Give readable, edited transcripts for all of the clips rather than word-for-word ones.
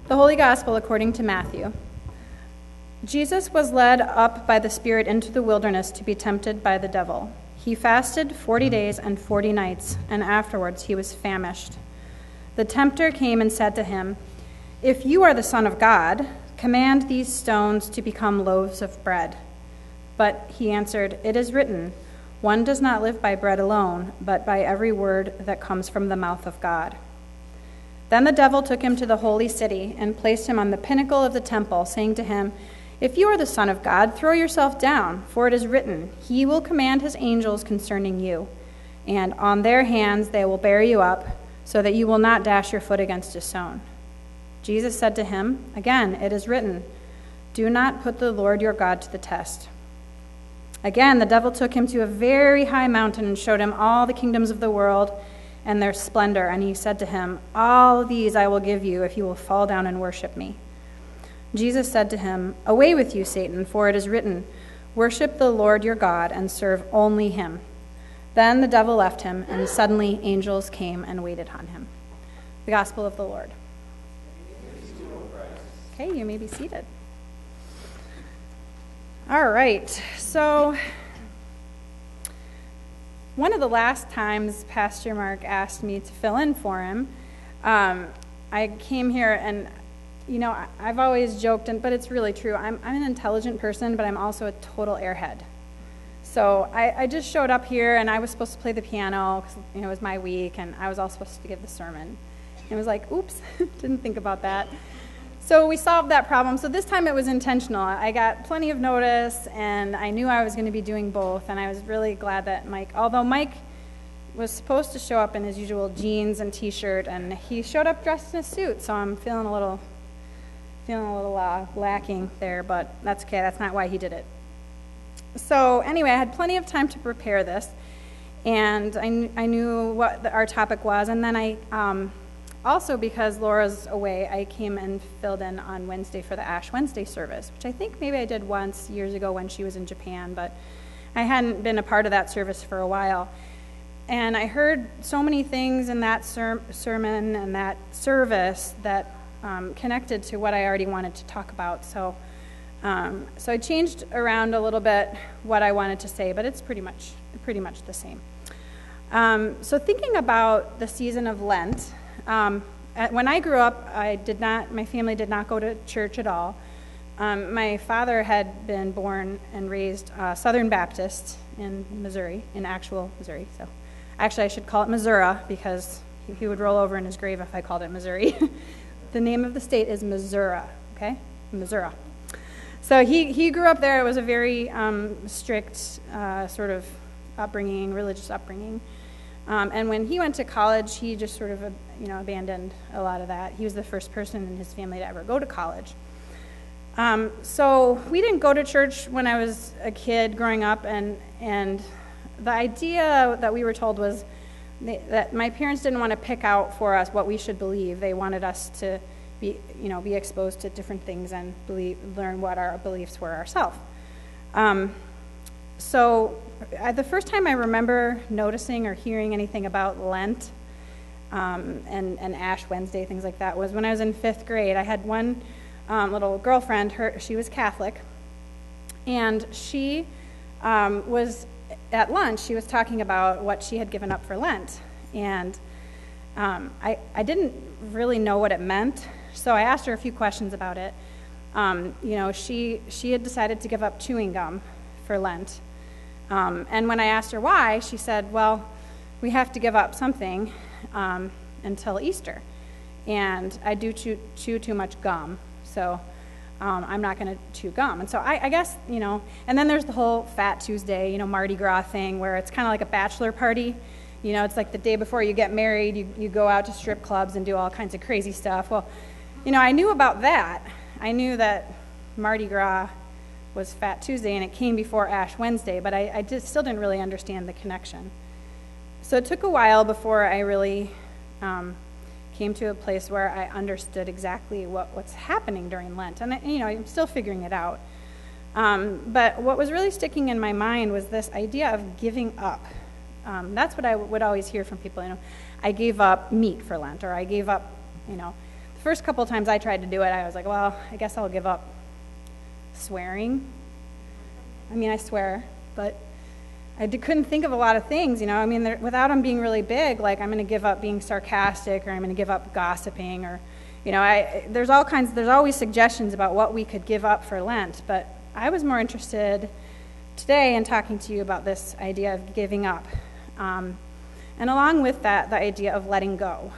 The Holy Gospel according to Matthew. Jesus was led up by the Spirit into the wilderness to be tempted by the devil. He fasted 40 days and 40 nights, and afterwards he was famished. The tempter came and said to him, "If you are the Son of God, command these stones to become loaves of bread." But he answered, "It is written, 'One does not live by bread alone, but by every word that comes from the mouth of God.'" Then the devil took him to the holy city and placed him on the pinnacle of the temple, saying to him, "If you are the Son of God, throw yourself down, for it is written, 'He will command his angels concerning you, and on their hands they will bear you up, so that you will not dash your foot against a stone.'" Jesus said to him, "Again, it is written, 'Do not put the Lord your God to the test.'" Again, the devil took him to a very high mountain and showed him all the kingdoms of the world and their splendor, and he said to him, "All these I will give you if you will fall down and worship me." Jesus said to him, "Away with you, Satan, for it is written, 'Worship the Lord your God and serve only him.'" Then the devil left him, and suddenly angels came and waited on him. The Gospel of the Lord. Okay, you may be seated. All right, so one of the last times Pastor Mark asked me to fill in for him, I came here and, I've always joked, but it's really true. I'm an intelligent person, but I'm also a total airhead. So I just showed up here, and I was supposed to play the piano because it was my week, and I was all supposed to give the sermon. And it was like, oops, didn't think about that. So we solved that problem. So this time it was intentional. I got plenty of notice, and I knew I was going to be doing both, and I was really glad that although Mike was supposed to show up in his usual jeans and t-shirt, and he showed up dressed in a suit, so I'm feeling a little lacking there, but that's okay. That's not why he did it. So anyway, I had plenty of time to prepare this, and I knew what our topic was, and then also, because Laura's away, I came and filled in on Wednesday for the Ash Wednesday service, which I think maybe I did once years ago when she was in Japan, but I hadn't been a part of that service for a while. And I heard so many things in that sermon and that service that connected to what I already wanted to talk about. So I changed around a little bit what I wanted to say, but it's pretty much the same. So thinking about the season of Lent, when I grew up, my family did not go to church at all. My father had been born and raised Southern Baptist in Missouri, in actual Missouri. So actually I should call it Missouri because he would roll over in his grave if I called it Missouri. The name of the state is Missouri, okay? Missouri. So he grew up there. It was a very strict sort of upbringing, religious upbringing. And when he went to college, he just sort of, abandoned a lot of that. He was the first person in his family to ever go to college. So we didn't go to church when I was a kid growing up, and the idea that we were told was that my parents didn't want to pick out for us what we should believe. They wanted us to be exposed to different things and learn what our beliefs were ourselves. So the first time I remember noticing or hearing anything about Lent and Ash Wednesday, things like that, was when I was in 5th grade. I had one little girlfriend, she was Catholic, and she was at lunch, she was talking about what she had given up for Lent, and I didn't really know what it meant, so I asked her a few questions about it. She had decided to give up chewing gum for Lent. And when I asked her why, she said, well, we have to give up something until Easter. And I do chew too much gum, so I'm not going to chew gum. And so I guess, and then there's the whole Fat Tuesday, Mardi Gras thing, where it's kind of like a bachelor party. It's like the day before you get married, you go out to strip clubs and do all kinds of crazy stuff. Well, I knew about that. I knew that Mardi Gras was Fat Tuesday, and it came before Ash Wednesday, but I still didn't really understand the connection. So it took a while before I really came to a place where I understood exactly what's happening during Lent, and I'm still figuring it out. But what was really sticking in my mind was this idea of giving up. That's what I would always hear from people. I gave up meat for Lent, or I gave up, the first couple times I tried to do it, I was like, well, I guess I'll give up swearing. I mean, I swear, but I couldn't think of a lot of things, I mean, without them being really big, like I'm going to give up being sarcastic, or I'm going to give up gossiping, or, there's always suggestions about what we could give up for Lent, but I was more interested today in talking to you about this idea of giving up. And along with that, the idea of letting go.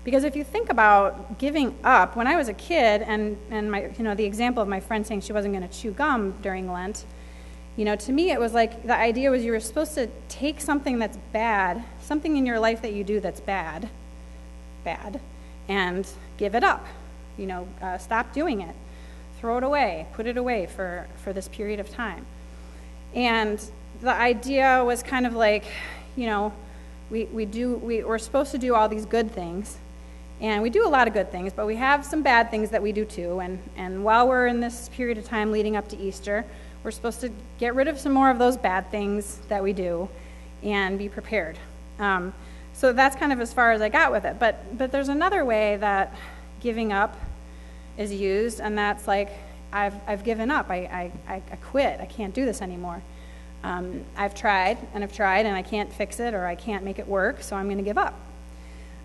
Because if you think about giving up, when I was a kid, and my, the example of my friend saying she wasn't going to chew gum during Lent, to me it was like the idea was you were supposed to take something that's bad, something in your life that you do that's bad, and give it up. Stop doing it, throw it away, put it away for this period of time. And the idea was kind of like, we're supposed to do all these good things. And we do a lot of good things, but we have some bad things that we do too. And while we're in this period of time leading up to Easter, we're supposed to get rid of some more of those bad things that we do and be prepared. So that's kind of as far as I got with it. But there's another way that giving up is used, and that's like, I've given up. I quit. I can't do this anymore. I've tried, and I can't fix it, or I can't make it work, so I'm going to give up.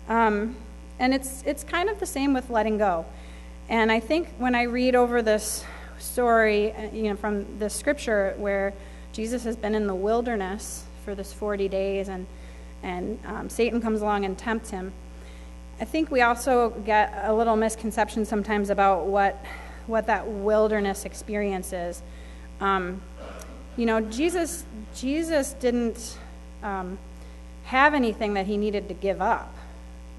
And it's kind of the same with letting go. And I think when I read over this story, from the scripture where Jesus has been in the wilderness for this 40 days, and Satan comes along and tempts him, I think we also get a little misconception sometimes about what that wilderness experience is. Jesus didn't have anything that he needed to give up.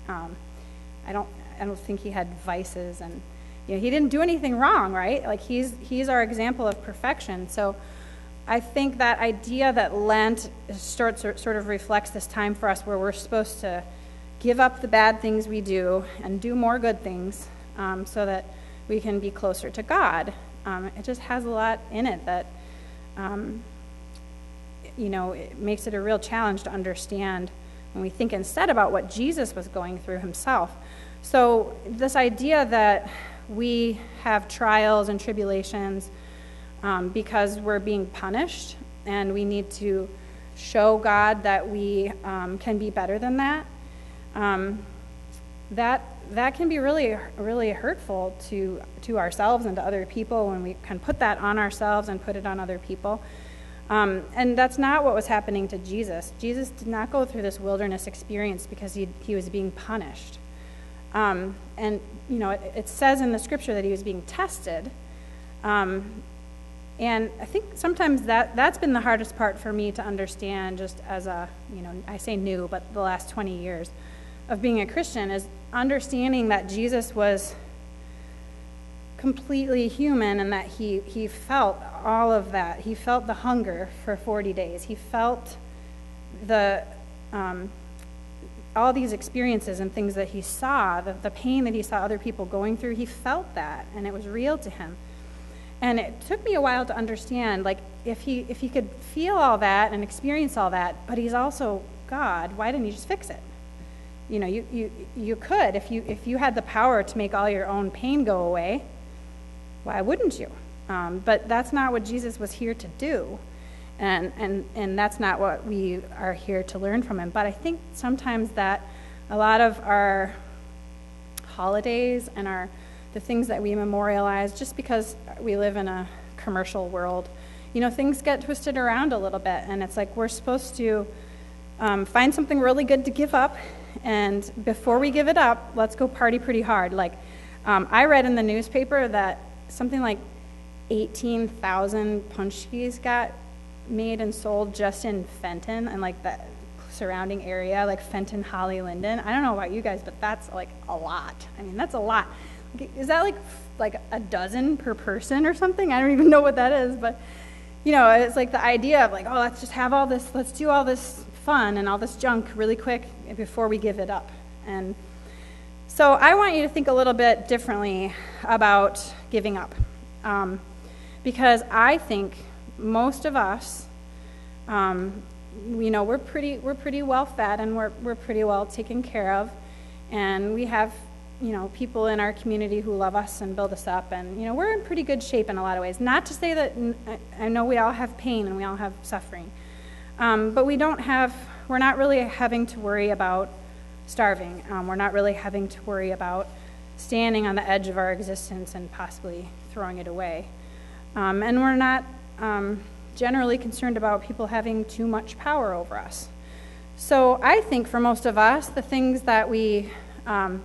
I don't think he had vices, and he didn't do anything wrong, right? Like he's our example of perfection. So I think that idea that Lent sort of reflects this time for us where we're supposed to give up the bad things we do and do more good things, so that we can be closer to God. It just has a lot in it that it makes it a real challenge to understand when we think instead about what Jesus was going through himself. So this idea that we have trials and tribulations because we're being punished, and we need to show God that we can be better than that, that can be really, really hurtful to ourselves and to other people when we can put that on ourselves and put it on other people. And that's not what was happening to Jesus. Jesus did not go through this wilderness experience because he was being punished. And it says in the scripture that he was being tested. And I think sometimes that's been the hardest part for me to understand, just as I say new, but the last 20 years of being a Christian, is understanding that Jesus was completely human, and that he felt all of that. He felt the hunger for 40 days. He felt all these experiences and things that he saw, the pain that he saw other people going through. He felt that, and it was real to him. And it took me a while to understand, like, if he could feel all that and experience all that, but he's also God, why didn't he just fix it? You could, if you had the power to make all your own pain go away, why wouldn't you? But that's not what Jesus was here to do, and that's not what we are here to learn from him. But I think sometimes that a lot of our holidays and the things that we memorialize, just because we live in a commercial world, things get twisted around a little bit, and it's like we're supposed to find something really good to give up, and before we give it up, let's go party pretty hard. Like, I read in the newspaper that something like 18,000 punchkis got made and sold just in Fenton and like the surrounding area, like Fenton, Holly, Linden. I don't know about you guys, but that's like a lot. I mean, that's a lot. Is that like a dozen per person or something? I don't even know what that is, but it's like the idea of like, oh, let's just have all this, let's do all this fun and all this junk really quick before we give it up. And so I want you to think a little bit differently about giving up, because I think most of us, we're pretty well fed, and we're pretty well taken care of, And we have, people in our community who love us and build us up. And, we're in pretty good shape in a lot of ways. Not to say that, I know we all have pain and we all have suffering. But we're not really having to worry about starving. We're not really having to worry about standing on the edge of our existence and possibly throwing it away. And we're not generally concerned about people having too much power over us. So I think for most of us, the things that we can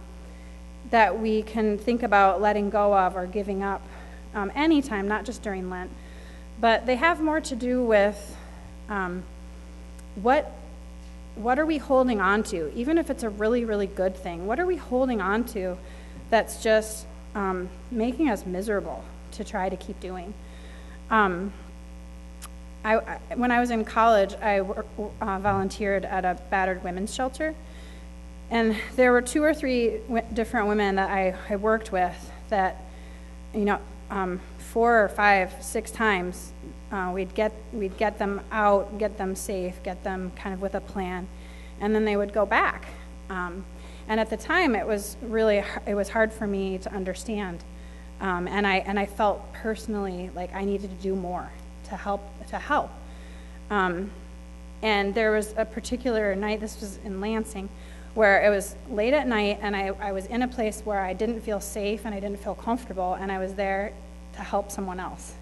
think about letting go of or giving up anytime, not just during Lent, but they have more to do with what are we holding on to, even if it's a really, really good thing. What are we holding on to that's just making us miserable to try to keep doing? When I was in college, I volunteered at a battered women's shelter. And there were 2 or 3 different women that I worked with that, 4 or 5, 6 times, we'd get them out, get them safe, get them kind of with a plan, and then they would go back. And at the time, it was hard for me to understand, and I felt personally like I needed to do more to help. And there was a particular night. This was in Lansing, where it was late at night, and I was in a place where I didn't feel safe and I didn't feel comfortable, and I was there to help someone else.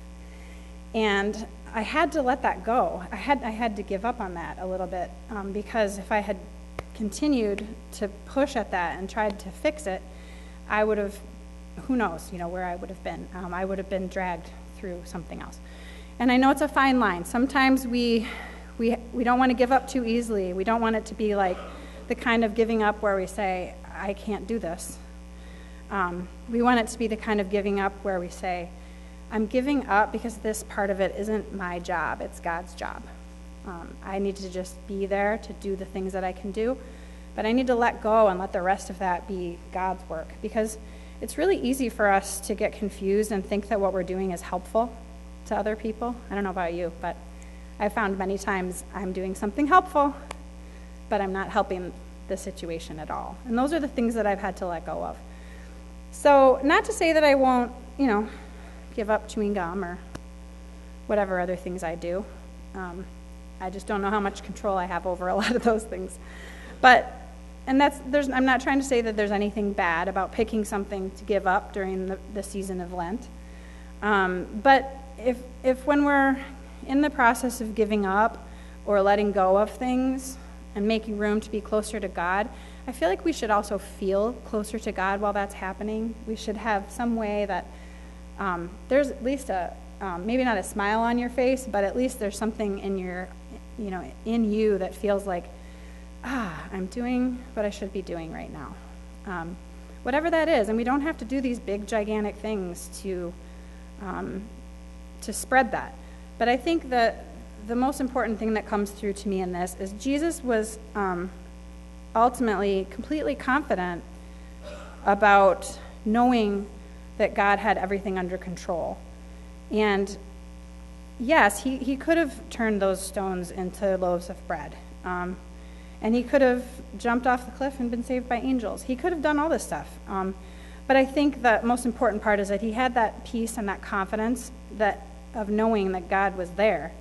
And I had to let that go. I had to give up on that a little bit, because if I had continued to push at that and tried to fix it, I would have, who knows, where I would have been. I would have been dragged through something else. And I know it's a fine line. Sometimes we don't want to give up too easily. We don't want it to be like the kind of giving up where we say, I can't do this. We want it to be the kind of giving up where we say, I'm giving up because this part of it isn't my job, it's God's job. I need to just be there to do the things that I can do, but I need to let go and let the rest of that be God's work, because it's really easy for us to get confused and think that what we're doing is helpful to other people. I don't know about you, but I've found many times I'm doing something helpful, but I'm not helping the situation at all. And those are the things that I've had to let go of. So not to say that I won't, give up chewing gum or whatever other things I do. I just don't know how much control I have over a lot of those things. I'm not trying to say that there's anything bad about picking something to give up during the season of Lent. But if when we're in the process of giving up or letting go of things and making room to be closer to God, I feel like we should also feel closer to God while that's happening. We should have some way that there's at least maybe not a smile on your face, but at least there's something in in you that feels like, I'm doing what I should be doing right now. Whatever that is, and we don't have to do these big, gigantic things to spread that. But I think that the most important thing that comes through to me in this is Jesus was ultimately completely confident about knowing that God had everything under control. And yes, he could have turned those stones into loaves of bread. And he could have jumped off the cliff and been saved by angels. He could have done all this stuff. But I think the most important part is that he had that peace and that confidence of knowing that God was there,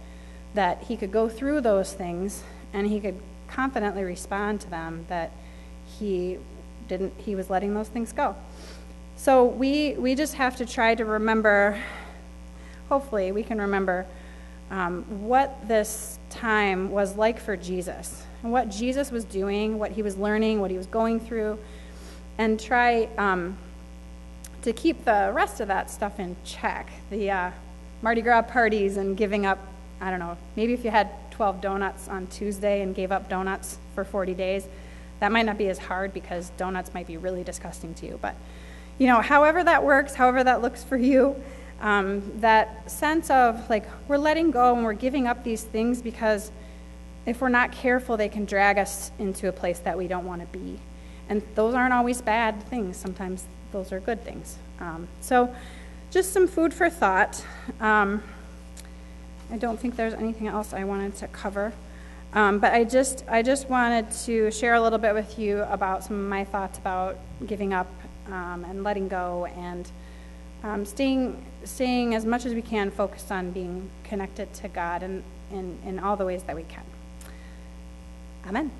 that he could go through those things and he could confidently respond to them, that he was letting those things go. So we just have to try to remember, hopefully we can remember what this time was like for Jesus, and what Jesus was doing, what he was learning, what he was going through, and try to keep the rest of that stuff in check. The Mardi Gras parties and giving up, I don't know, maybe if you had 12 donuts on Tuesday and gave up donuts for 40 days, that might not be as hard because donuts might be really disgusting to you. But, however that works, however that looks for you, that sense of, like, we're letting go and we're giving up these things because if we're not careful, they can drag us into a place that we don't want to be. And those aren't always bad things. Sometimes those are good things. So just some food for thought. I don't think there's anything else I wanted to cover. But I just wanted to share a little bit with you about some of my thoughts about giving up and letting go, and staying as much as we can focused on being connected to God in all the ways that we can. Amen.